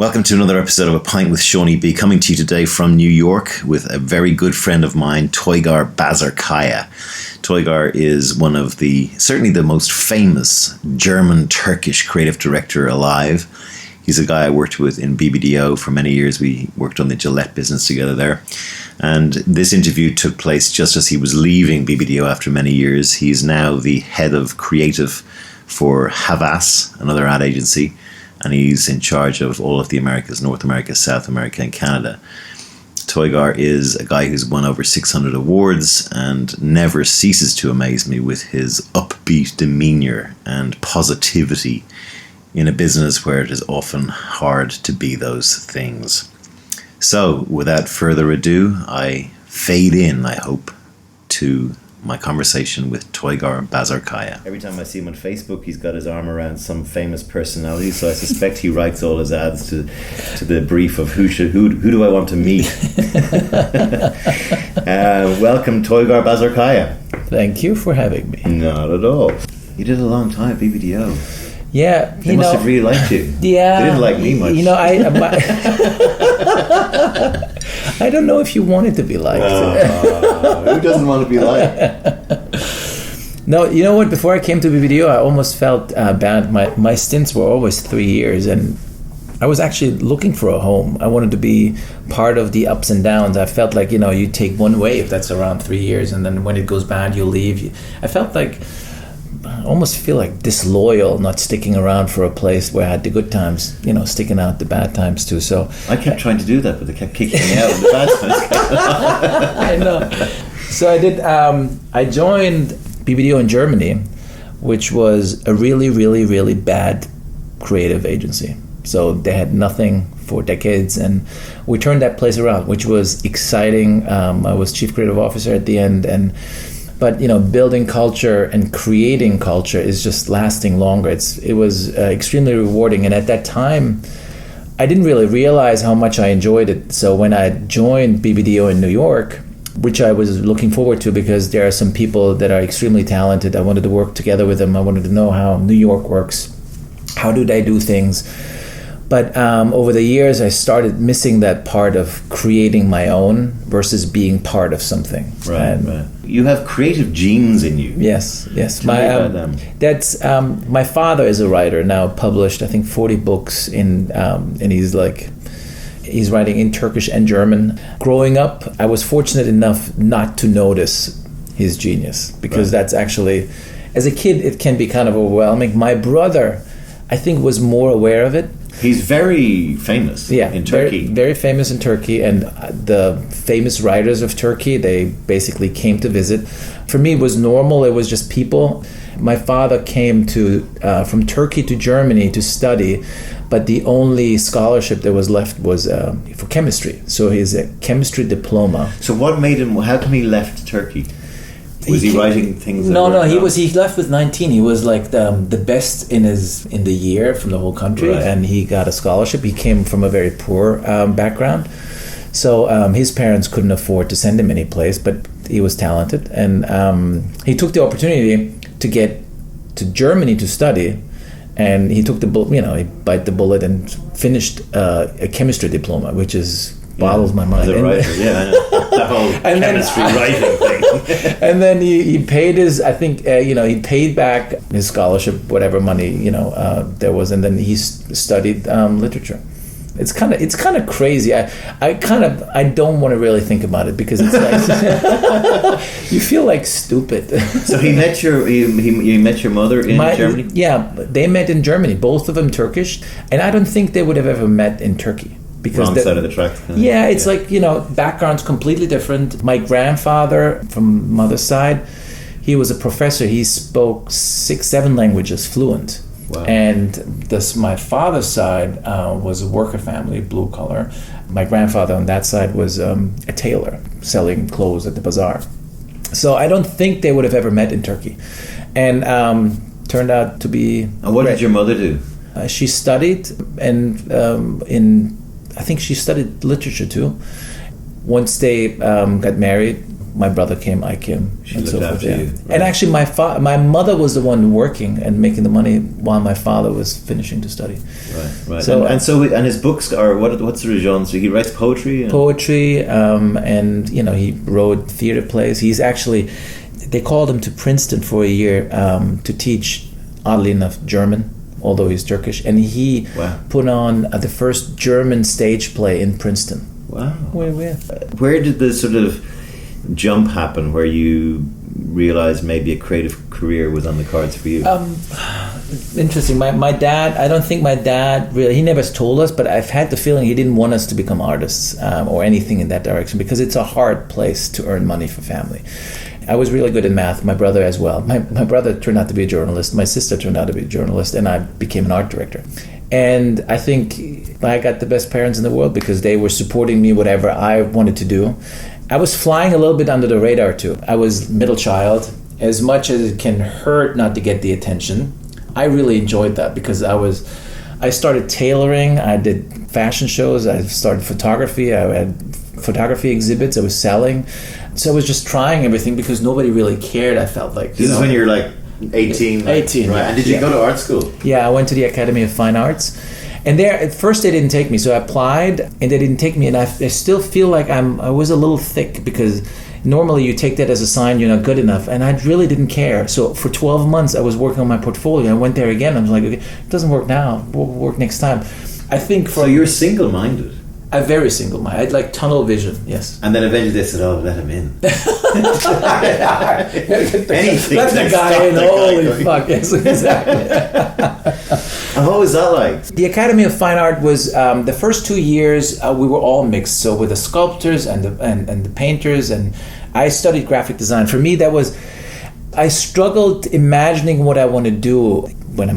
Welcome to another episode of A Pint with Seaniebee, coming to you today from New York with a very good friend of mine, Toygar Bazarkaya. Toygar is one of certainly the most famous German-Turkish creative director alive. He's a guy I worked with in BBDO for many years. We worked on the Gillette business together there. And this interview took place just as he was leaving BBDO after many years. He's now the head of creative for Havas, another ad agency. And he's in charge of all of the Americas, North America, South America, and Canada. Toygar is a guy who's won over 600 awards and never ceases to amaze me with his upbeat demeanor and positivity in a business where it is often hard to be those things. So, without further ado, I fade in, I hope, to my conversation with Toygar Bazarkaya. Every time I see him on Facebook, he's got his arm around some famous personality, so I suspect he writes all his ads to the brief of who do I want to meet. Welcome, Toygar Bazarkaya. Thank you for having me. Not at all. You did a long time at BBDO. Yeah, they must have really liked you. Yeah, they didn't like me much. You know, I don't know if you wanted to be liked. Who doesn't want to be liked? No, you know what? Before I came to BBDO, I almost felt bad. My stints were always 3 years, and I was actually looking for a home. I wanted to be part of the ups and downs. I felt like, you take one wave, that's around 3 years, and then when it goes bad, you leave. I felt like, I almost feel like disloyal, not sticking around for a place where I had the good times, sticking out the bad times too. So I kept trying to do that, but they kept kicking me out in the bad times. I know. So I did. I joined BBDO in Germany, which was a really, really, really bad creative agency. So they had nothing for decades, and we turned that place around, which was exciting. I was chief creative officer at the end, but building culture and creating culture is just lasting longer. It was extremely rewarding, and at that time, I didn't really realize how much I enjoyed it. So when I joined BBDO in New York, which I was looking forward to because there are some people that are extremely talented, I wanted to work together with them. I wanted to know how New York works. How do they do things? But over the years, I started missing that part of creating my own versus being part of something. Right. You have creative genes in you. Yes. Tell me about them. That's my father is a writer now, published I think 40 books and he's writing in Turkish and German. Growing up, I was fortunate enough not to notice his genius because that's actually, as a kid, it can be kind of overwhelming. My brother, I think, was more aware of it. He's very famous in Turkey. Very, very famous in Turkey, and the famous writers of Turkey, they basically came to visit. For me, it was normal. It was just people. My father came from Turkey to Germany to study, but the only scholarship that was left was for chemistry. So he's a chemistry diploma. So what made him? How come he left Turkey? Was he writing things? No. He left with 19. He was like the best in the year from the whole country, and he got a scholarship. He came from a very poor background, so his parents couldn't afford to send him any place. But he was talented, and he took the opportunity to get to Germany to study, and he took he bite the bullet and finished a chemistry diploma, which is boggles my mind. As a writer, the whole chemistry writing thing. And then he paid his, I think, he paid back his scholarship, whatever money, there was, and then he studied literature. It's kind of crazy. I don't want to really think about it because it's like you feel like stupid. So he met your mother in Germany? Yeah, they met in Germany, both of them Turkish, and I don't think they would have ever met in Turkey. Because wrong side of the track. Yeah, it's like, background's completely different. My grandfather, from mother's side, he was a professor. He spoke 6-7 languages fluent. Wow. And my father's side was a worker family, blue collar. My grandfather on that side was a tailor selling clothes at the bazaar. So I don't think they would have ever met in Turkey. And turned out to be... And what did your mother do? She studied I think she studied literature too. Once they got married, my brother came, I came, She and so looked forth. after Yeah. you, right. And actually, my mother was the one working and making the money while my father was finishing to study. Right. So, and his books are what's the genre? So he writes poetry. Poetry, and he wrote theater plays. He's actually, they called him to Princeton for a year to teach, oddly enough, German, although he's Turkish, and he put on the first German stage play in Princeton. Wow. Where did the sort of jump happen where you realized maybe a creative career was on the cards for you? Interesting. My dad, I don't think my dad really, he never told us, but I've had the feeling he didn't want us to become artists or anything in that direction, because it's a hard place to earn money for family. I was really good at math, my brother as well. My brother turned out to be a journalist, my sister turned out to be a journalist, and I became an art director. And I think I got the best parents in the world because they were supporting me whatever I wanted to do. I was flying a little bit under the radar too. I was middle child. As much as it can hurt not to get the attention, I really enjoyed that because I started tailoring, I did fashion shows, I started photography, I had photography exhibits, I was selling. So I was just trying everything because nobody really cared, I felt like. This is when you're like 18? 18, right. yeah. And did you go to art school? Yeah, I went to the Academy of Fine Arts. And there, at first they didn't take me, so I applied, and they didn't take me, and I still feel like I was a little thick, because normally you take that as a sign you're not good enough, and I really didn't care. So for 12 months I was working on my portfolio. I went there again, I was like, okay, it doesn't work now, we'll work next time. I think So you're single-minded? I'm very single-minded. I had like tunnel vision, yes. And then eventually they said, let him in. Anything. Let the guy in, holy fuck, yes, exactly. And what was that like? The Academy of Fine Art was, the first 2 years, we were all mixed. So with the sculptors and the painters, and I studied graphic design. For me, I struggled imagining what I want to do when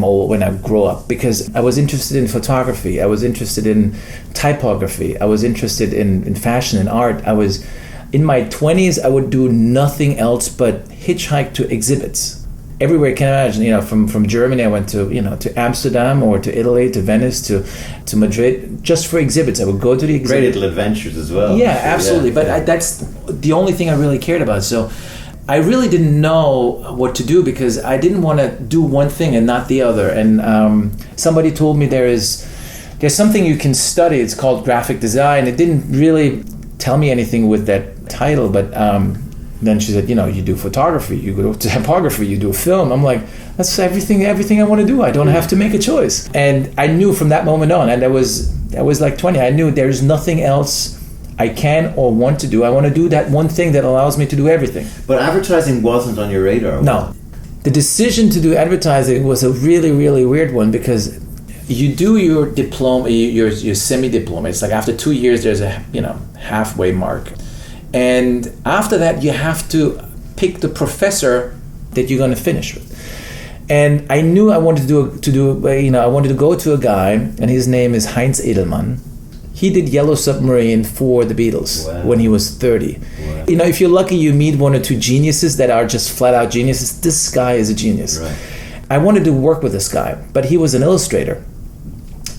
I grow up, because I was interested in photography, I was interested in typography, I was interested in fashion and art. I was in my 20s, I would do nothing else but hitchhike to exhibits everywhere you can imagine. From Germany I went to to Amsterdam, or to Italy, to Venice, to Madrid, just for exhibits. I would go to the exhibit. Great little adventures as well. Yeah, absolutely. But that's the only thing I really cared about. So I really didn't know what to do, because I didn't want to do one thing and not the other. And somebody told me there's something you can study. It's called graphic design. It didn't really tell me anything with that title, but then she said, you do photography, you go to typography, you do film. I'm like, that's everything I want to do. I don't have to make a choice. And I knew from that moment on, and I was like 20. I knew there's nothing else I can or want to do. I want to do that one thing that allows me to do everything. But advertising wasn't on your radar? No. The decision to do advertising was a really, really weird one, because you do your diploma, your semi-diploma. It's like after 2 years, there's a halfway mark. And after that, you have to pick the professor that you're going to finish with. And I knew I wanted I wanted to go to a guy, and his name is Heinz Edelmann. He did Yellow Submarine for the Beatles when he was 30. Wow. If you're lucky, you meet one or two geniuses that are just flat out geniuses. This guy is a genius. Right. I wanted to work with this guy, but he was an illustrator.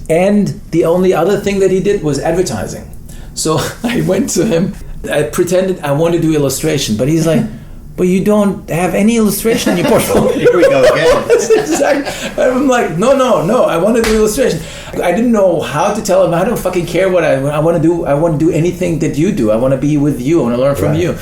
And the only other thing that he did was advertising. So I went to him. I pretended I wanted to do illustration, but he's like, but you don't have any illustration in your portfolio. Here we go again. Exactly. I'm like, no, I want to do illustration. I didn't know how to tell him. I don't fucking care what I want to do. I want to do anything that you do. I want to be with you. I want to learn from you.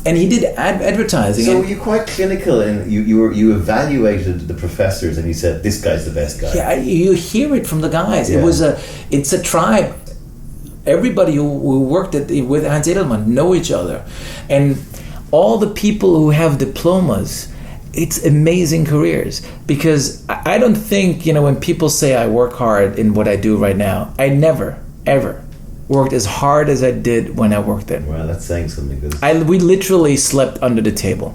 And he did advertising. So were you quite clinical, and you evaluated the professors, and you said, this guy's the best guy? Yeah, you hear it from the guys. Yeah. It's a tribe. Everybody who worked with Heinz Edelmann know each other. And all the people who have diplomas, it's amazing careers. Because I don't think, when people say I work hard in what I do right now, I never, ever worked as hard as I did when I worked there. Well, that's saying something. We literally slept under the table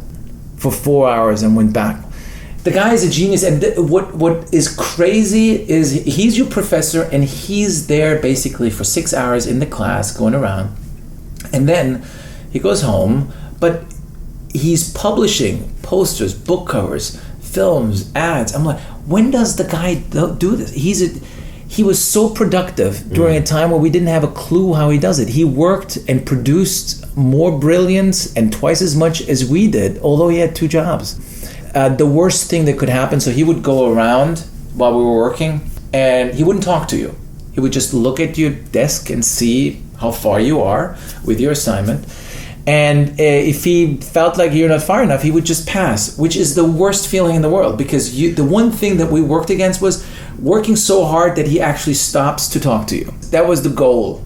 for 4 hours and went back. The guy is a genius, and what is crazy is he's your professor, and he's there basically for 6 hours in the class going around, and then he goes home, but he's publishing posters, book covers, films, ads. I'm like, when does the guy do this? he was so productive during a time where we didn't have a clue how he does it. He worked and produced more brilliance and twice as much as we did, although he had 2 jobs. The worst thing that could happen, so he would go around while we were working and he wouldn't talk to you. He would just look at your desk and see how far you are with your assignment. And if he felt like you're not far enough, he would just pass, which is the worst feeling in the world, because the one thing that we worked against was working so hard that he actually stops to talk to you. That was the goal.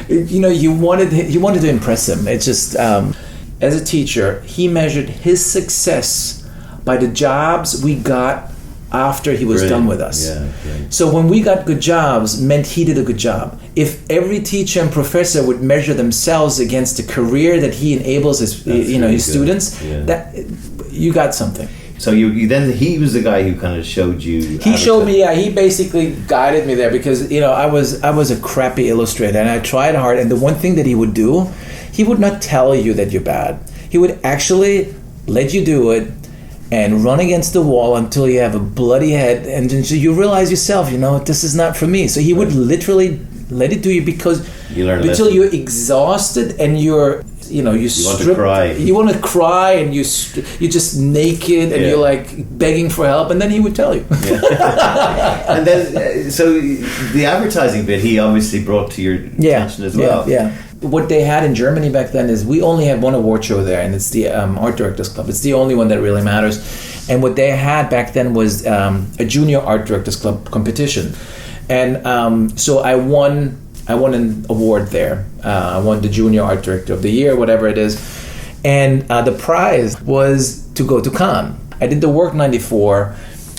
You wanted to impress him. It's just, as a teacher, he measured his success by the jobs we got after he was done with us. Yeah. So when we got good jobs, meant he did a good job. If every teacher and professor would measure themselves against the career that he enables his students, that you got something. So you then he was the guy who kind of showed you. He showed me. Yeah, he basically guided me there because I was a crappy illustrator and I tried hard. And the one thing that he would do, he would not tell you that you're bad. He would actually let you do it and run against the wall until you have a bloody head, and then you realize yourself, this is not for me. So he would literally let it do you because until you're exhausted and you're you want to cry. You want to cry and you're just naked and you're like begging for help, and then he would tell you. And then so the advertising bit he obviously brought to your attention as well. Yeah. What they had in Germany back then is we only had one award show there, and it's the Art Directors Club. It's the only one that really matters. And what they had back then was a junior Art Directors Club competition. And so I won an award there. I won the Junior Art Director of the Year, whatever it is. And the prize was to go to Cannes. I did the work 94.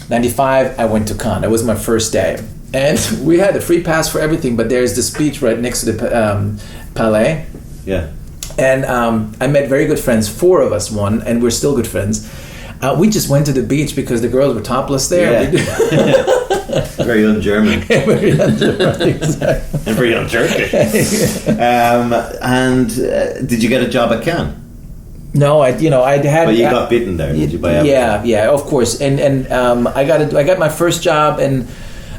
95, I went to Cannes. It was my first day. And we had a free pass for everything, but there's this beach right next to the Palais. Yeah. And I met very good friends. 4 of us won, and we're still good friends. We just went to the beach because the girls were topless there. Yeah. Very un-German. Very un-German, exactly. And very un-Turkish. And did you get a job at Cannes? No, I had. But you got bitten there. Did you buy everything? Yeah, of course. And I got my first job, and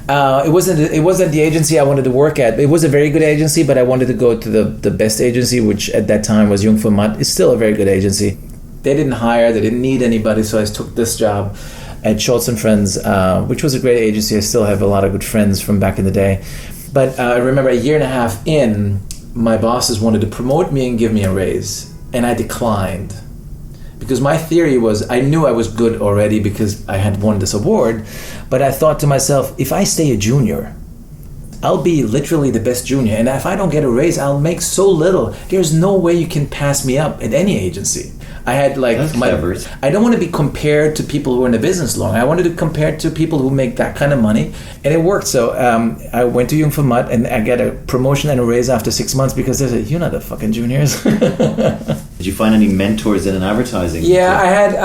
it wasn't the agency I wanted to work at. It was a very good agency, but I wanted to go to the best agency, which at that time was Jung von Matt. It's still a very good agency. They didn't hire, they didn't need anybody, so I took this job at Schultz & Friends, which was a great agency. I still have a lot of good friends from back in the day. But I remember a year and a half in, my bosses wanted to promote me and give me a raise, and I declined. Because my theory was, I knew I was good already because I had won this award, but I thought to myself, if I stay a junior, I'll be literally the best junior, and if I don't get a raise, I'll make so little. There's no way you can pass me up at any agency. I had I don't want to be compared to people who are in the business long. I wanted to compare to people who make that kind of money, and it worked. So I went to Jung von Matt, and I got a promotion and a raise after 6 months because they said, "You're not the fucking juniors." Did you find any mentors in advertising? Yeah, I had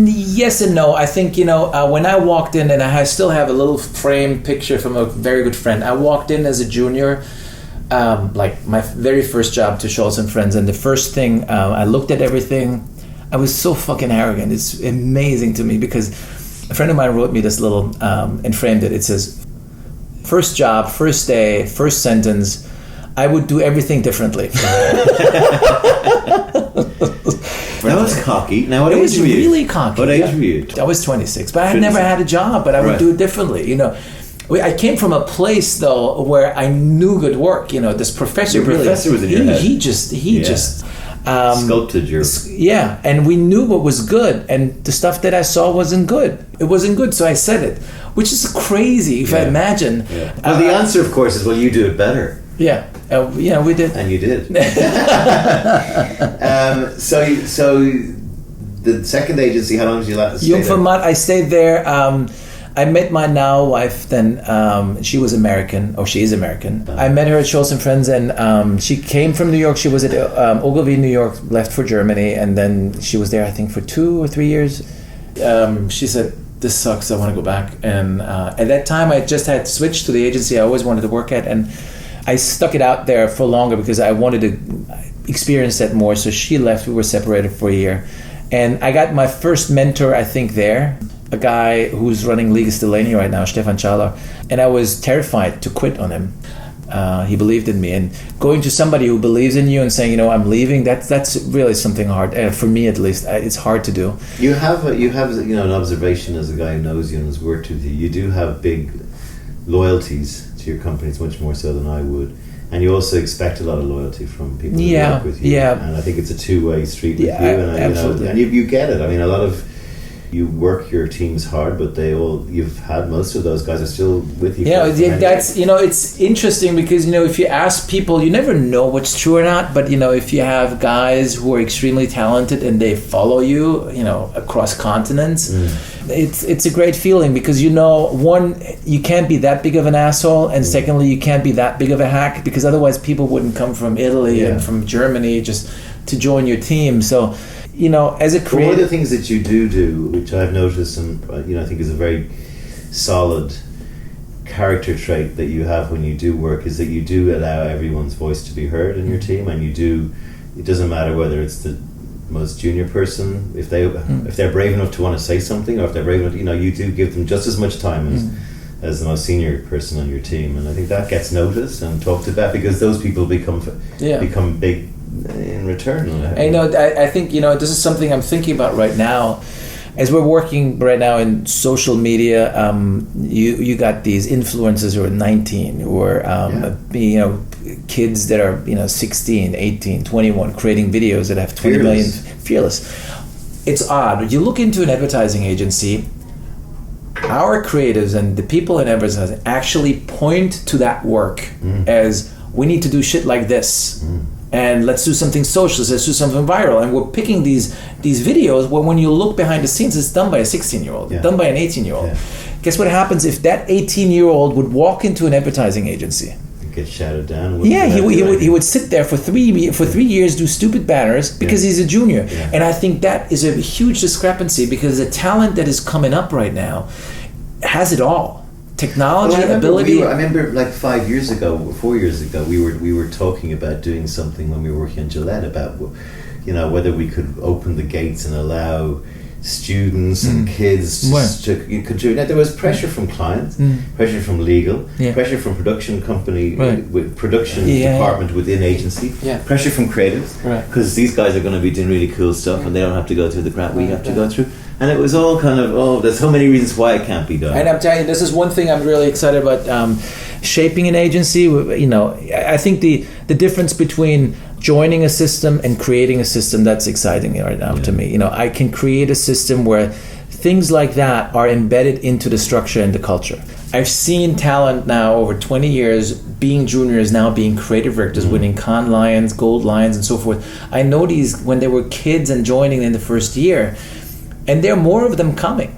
yes and no. I think when I walked in, and I still have a little framed picture from a very good friend. I walked in as a junior. Like my very first job to Schultz & Friends, and the first thing I looked at everything. I was so fucking arrogant. It's amazing to me because a friend of mine wrote me this little and framed it. It says, first job, first day, first sentence, I would do everything differently. That was cocky. Now, what age were you? It was really cocky. What age were you? I was 26, but I had never had a job, but I would do it differently, I came from a place though where I knew good work. This professor. Your professor was in your head. He just sculpted your. Yeah, and we knew what was good, and the stuff that I saw wasn't good. It wasn't good, so I said it, which is crazy if I imagine. Yeah. Well, the answer, of course, is you do it better. Yeah, we did, and you did. So the second agency, how long did you last? Jung von Matt. I stayed there. I met my now wife then. She was American, or she is American. I met her at Schultz & Friends, and she came from New York. She was at Ogilvy, New York, left for Germany, and then she was there, I think, for 2 or 3 years. She said, this sucks, I want to go back. And at that time, I just had switched to the agency I always wanted to work at, and I stuck it out there for longer because I wanted to experience that more. So she left, we were separated for a year. And I got my first mentor, I think, there. a guy who's running Liga Stellani right now, Stefan Czalar, and I was terrified to quit on him. He believed in me, and going to somebody who believes in you and saying, you know, I'm leaving, that's really something hard, for me at least. It's hard to do. You have an observation as a guy who knows you and has worked with you. You do have big loyalties to your companies, much more so than I would. And you also expect a lot of loyalty from people who work with you. Yeah. And I think it's a two-way street with you. And absolutely. And you get it. I mean, a lot of you work your teams hard, but you've had most of those guys are still with you. Yeah, that's, it's interesting because, if you ask people, you never know what's true or not, but, if you have guys who are extremely talented and they follow you, across continents, it's a great feeling because, one, you can't be that big of an asshole, and secondly, you can't be that big of a hack because otherwise people wouldn't come from Italy and from Germany just to join your team. So, as a creator, one of the things that you do, which I've noticed, and I think is a very solid character trait that you have when you do work, is that you do allow everyone's voice to be heard in your team, and it doesn't matter whether it's the most junior person, if they're brave enough to want to say something, or if they're brave enough, you do give them just as much time as the most senior person on your team, and I think that gets noticed and talked about because those people become big in return. I think this is something I'm thinking about right now as we're working right now in social media. You got these influencers who are 19 who are kids that are 16, 18, 21 creating videos that have 20 million. Fearless. It's odd. You look into an advertising agency, our creatives and the people in advertising actually point to that work as we need to do shit like this. And let's do something social, let's do something viral. And we're picking these videos where when you look behind the scenes, it's done by a 16-year-old, done by an 18-year-old. Yeah. Guess what happens if that 18-year-old would walk into an advertising agency? Get shouted down. He would sit there for 3 years, do stupid banners because he's a junior. Yeah. And I think that is a huge discrepancy because the talent that is coming up right now has it all. Technology, ability. I remember like 4 years ago, we were talking about doing something when we were working on Gillette about, whether we could open the gates and allow students and kids to contribute. Now, there was pressure from clients, pressure from legal, pressure from production company, with production department within agency, pressure from creatives, because these guys are going to be doing really cool stuff and they don't have to go through the crap we have to go through. And it was all kind of, there's so many reasons why it can't be done. And I'm telling you, this is one thing I'm really excited about, shaping an agency. I think the difference between joining a system and creating a system, that's exciting right now to me. I can create a system where things like that are embedded into the structure and the culture. I've seen talent now over 20 years being juniors, now being creative directors, winning Cannes Lions, Gold Lions, and so forth. I know these when they were kids and joining in the first year. And there are more of them coming.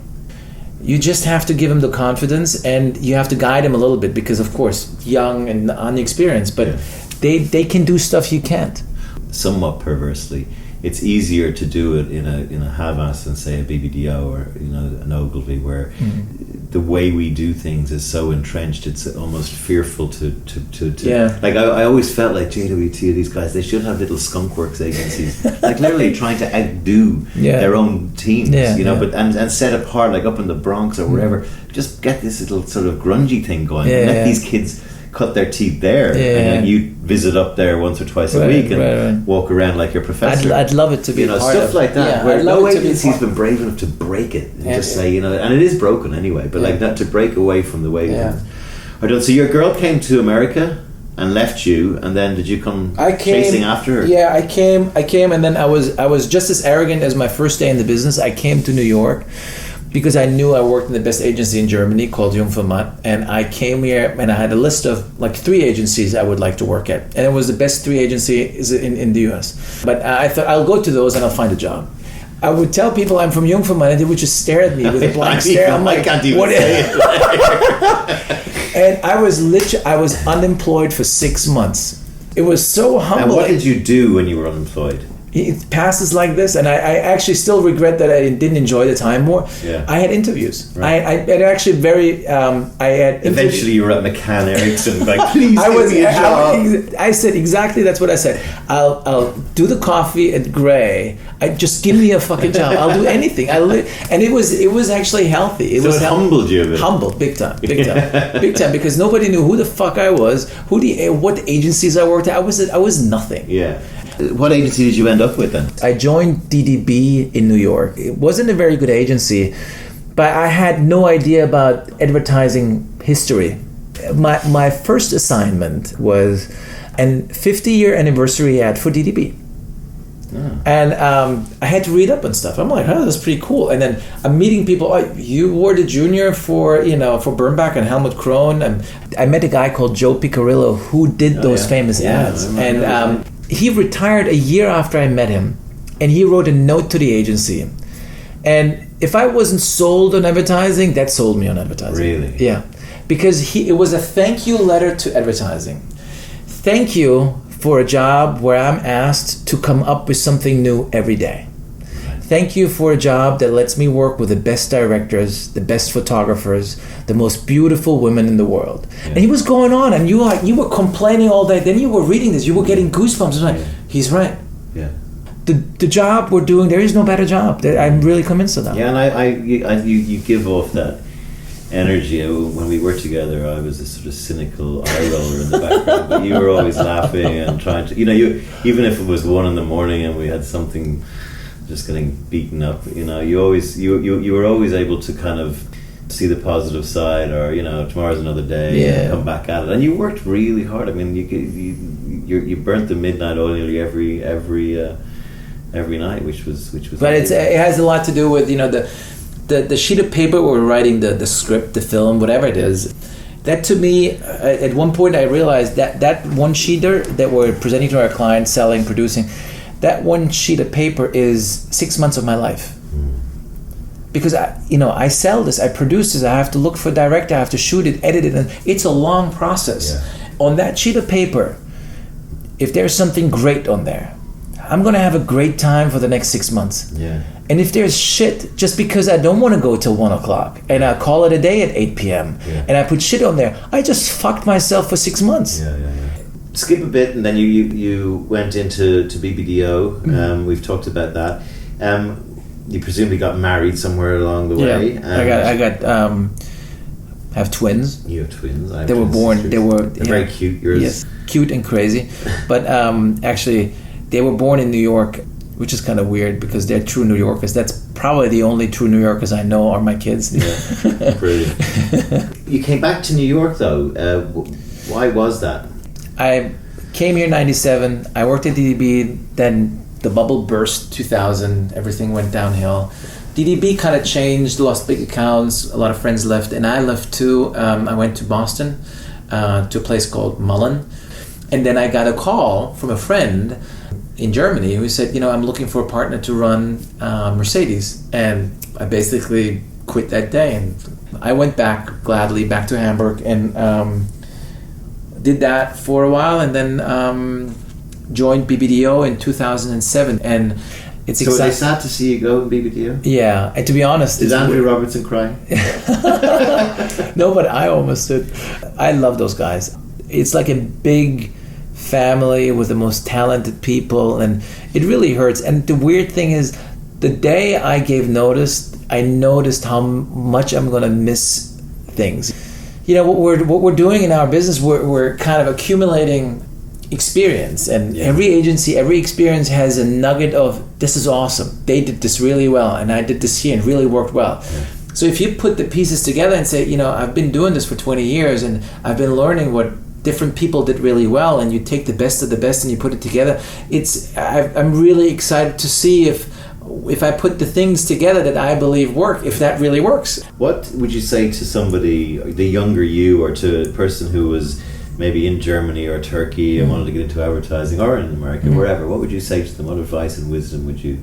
You just have to give them the confidence and you have to guide them a little bit because, of course, young and unexperienced, but they can do stuff you can't. Somewhat perversely, it's easier to do it in a Havas than, say, a BBDO or an Ogilvy, where the way we do things is so entrenched. It's almost fearful to like I always felt like JWT, these guys, they should have little skunkworks agencies, like literally trying to outdo their own teams, but and set apart, like up in the Bronx or wherever. Just get this little sort of grungy thing going. Let these kids cut their teeth there, and then you visit up there once or twice a week and walk around like your professor. I'd love it to be part stuff of, like that. Where no agency's been brave enough to break it and just say, and it is broken anyway. But like that, to break away from the way things are done. So your girl came to America and left you, and then did you come chasing after her? Yeah, I came, and then I was just as arrogant as my first day in the business. I came to New York because I knew I worked in the best agency in Germany called Jung von Matt, and I came here and I had a list of like 3 agencies I would like to work at, and it was the best 3 agencies in the US. But I thought I'll go to those and I'll find a job. I would tell people I'm from Jung von Matt, and they would just stare at me with a blank stare. I'm like, I can't even what say it. And I was unemployed for 6 months. It was so humbling. And what did you do when you were unemployed? it passes like this, and I actually still regret that I didn't enjoy the time more. Yeah. I had interviews. Right. I had actually I had eventually you were at McCann Erickson like, please I give me a job. I said exactly that's what I said. I'll do the coffee at Gray. Just give me a fucking job. I'll do anything. And it was actually healthy. It humbled you a bit. Humbled, big time, big time, because nobody knew who the fuck I was, what agencies I worked at. I was nothing. Yeah. What agency did you end up with then? I joined DDB in New York. It wasn't a very good agency, but I had no idea about advertising history. My first assignment was a 50-year anniversary ad for DDB. Oh. And I had to read up on stuff. I'm like, oh, that's pretty cool. And then I'm meeting people. Oh, you were the junior for Bernbach and Helmut Krohn. And I met a guy called Joe Picarillo who did those famous ads. And he retired a year after I met him, and he wrote a note to the agency. And if I wasn't sold on advertising, that sold me on advertising. Really? Yeah, because it was a thank you letter to advertising. Thank you for a job where I'm asked to come up with something new every day. Thank you for a job that lets me work with the best directors, the best photographers, the most beautiful women in the world. Yeah. And he was going on, and you were complaining all day. Then you were reading this, you were getting goosebumps. I was like, he's right. Yeah. The job we're doing, there is no better job. I'm really convinced of that. Yeah, and you give off that energy. When we were together, I was a sort of cynical eye roller in the background, but you were always laughing and trying to, you even if it was 1 a.m. and we had something just getting beaten up, you were always able to kind of see the positive side, or tomorrow's another day, and come back at it. And you worked really hard. I mean, you burnt the midnight oil nearly every night, which was. But it has a lot to do with the sheet of paper where we're writing the script, the film, whatever it is. That to me, at one point I realized that one sheeter that we're presenting to our clients, selling, producing, that one sheet of paper is 6 months of my life. Because I sell this, I produce this, I have to look for a director, I have to shoot it, edit it, and it's a long process. Yeah. On that sheet of paper, if there's something great on there, I'm gonna have a great time for the next 6 months. Yeah. And if there's shit, just because I don't want to go till 1 o'clock and I call it a day at 8 p.m. And I put shit on there, I just fucked myself for 6 months. Yeah. Skip a bit, and then you went into BBDO. Mm-hmm. We've talked about that. You presumably got married somewhere along the way. I have twins. You have twins. They were born. They're very cute. Yours, yes, cute and crazy. But actually, they were born in New York, which is kind of weird because they're true New Yorkers. That's probably the only true New Yorkers I know are my kids. Yeah, brilliant. You came back to New York though. Why was that? I came here in '97. I worked at DDB. Then the bubble burst. 2000. Everything went downhill. DDB kind of changed. Lost big accounts. A lot of friends left, and I left too. I went to Boston, to a place called Mullen, and then I got a call from a friend in Germany who said, I'm looking for a partner to run Mercedes, and I basically quit that day, and I went gladly back to Hamburg and did that for a while, and then joined BBDO in 2007, and it's exciting. So were they sad to see you go in BBDO? Yeah, and to be honest, did Andrew Robertson cry? No, but I almost did. I love those guys. It's like a big family with the most talented people, and it really hurts. And the weird thing is, the day I gave notice, I noticed how much I'm going to miss things. What we're doing in our business, we're kind of accumulating experience, and every agency, every experience has a nugget of, this is awesome, they did this really well, and I did this here and really worked well. So if you put the pieces together and say, I've been doing this for 20 years and I've been learning what different people did really well, and you take the best of the best and you put it together, I'm really excited to see if I put the things together that I believe work, if that really works. What would you say to somebody, the younger you, or to a person who was maybe in Germany or Turkey and wanted to get into advertising, or in America, wherever? What would you say to them? What advice and wisdom would you?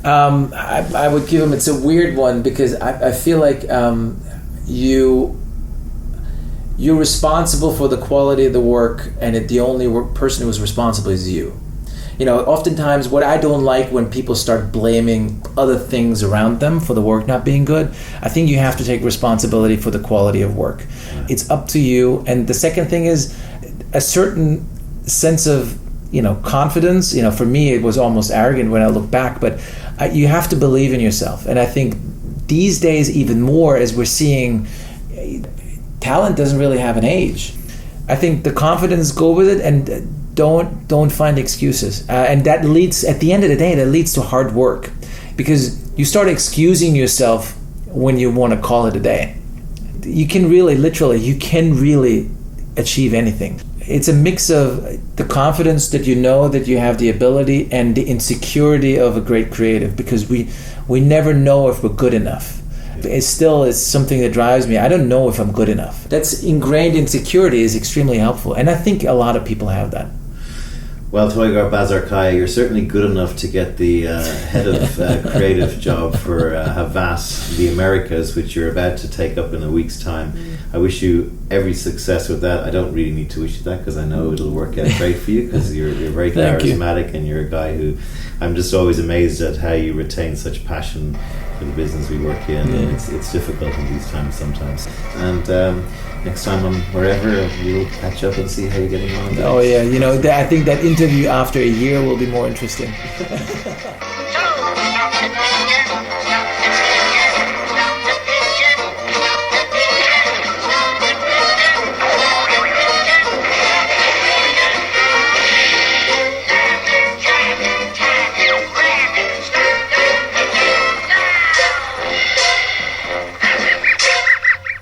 I would give them, it's a weird one, because I feel like you're responsible for the quality of the work, and the only person who is responsible is you. Oftentimes what I don't like when people start blaming other things around them for the work not being good. I think you have to take responsibility for the quality of work. It's up to you. And the second thing is a certain sense of confidence. For me it was almost arrogant when I look back, but you have to believe in yourself. And I think these days even more, as we're seeing, talent doesn't really have an age. I think the confidence, go with it, and don't find excuses. And that leads, at the end of the day, that leads to hard work, because you start excusing yourself when you want to call it a day. You can really achieve anything. It's a mix of the confidence that you know that you have the ability and the insecurity of a great creative, because we never know if we're good enough. It's something that drives me. I don't know if I'm good enough. That's ingrained insecurity is extremely helpful, and I think a lot of people have that. Well, Toygar Bazarkaya, you're certainly good enough to get the head of creative job for Havas, the Americas, which you're about to take up in a week's time. I wish you every success with that. I don't really need to wish you that, because I know it'll work out great for you, because you're very charismatic, and you're a guy who I'm just always amazed at how you retain such passion for the business we work in. And it's difficult in these times sometimes. And next time I'm wherever, we'll catch up and see how you're getting on. Oh yeah, I think that interview after a year will be more interesting.